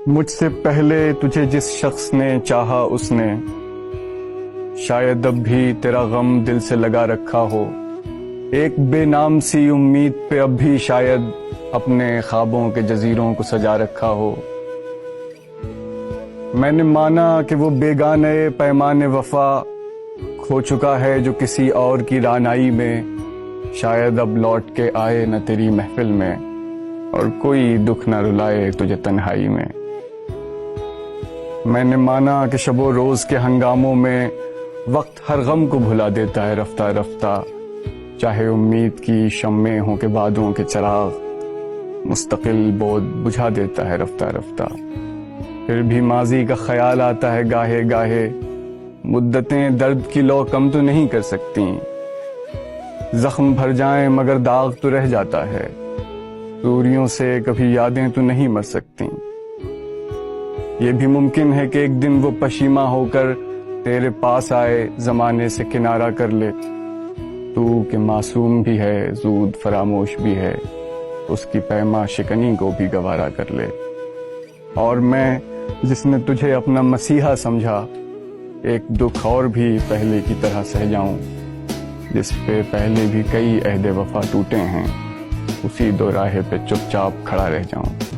مجھ سے پہلے تجھے جس شخص نے چاہا اس نے شاید اب بھی تیرا غم دل سے لگا رکھا ہو. ایک بے نام سی امید پہ اب بھی شاید اپنے خوابوں کے جزیروں کو سجا رکھا ہو. میں نے مانا کہ وہ بیگانے پیمان وفا کھو چکا ہے جو کسی اور کی رعنائی میں شاید اب لوٹ کے آئے نہ تیری محفل میں اور کوئی دکھ نہ رلائے تجھے تنہائی میں. میں نے مانا کہ شب و روز کے ہنگاموں میں وقت ہر غم کو بھلا دیتا ہے رفتہ رفتہ، چاہے امید کی شمعیں ہوں کہ بادوں کے چراغ مستقل بود بجھا دیتا ہے رفتہ رفتہ. پھر بھی ماضی کا خیال آتا ہے گاہے گاہے، مدتیں درد کی لو کم تو نہیں کر سکتی. زخم بھر جائیں مگر داغ تو رہ جاتا ہے، دوریوں سے کبھی یادیں تو نہیں مر سکتی. یہ بھی ممکن ہے کہ ایک دن وہ پشیماں ہو کر تیرے پاس آئے، زمانے سے کنارہ کر لے. تو کہ معصوم بھی ہے زود فراموش بھی ہے، اس کی پیما شکنی کو بھی گوارا کر لے. اور میں جس نے تجھے اپنا مسیحا سمجھا، ایک دکھ اور بھی پہلے کی طرح سہ جاؤں، جس پہ پہلے بھی کئی عہد وفا ٹوٹے ہیں، اسی دو راہ پہ چپ چاپ کھڑا رہ جاؤں.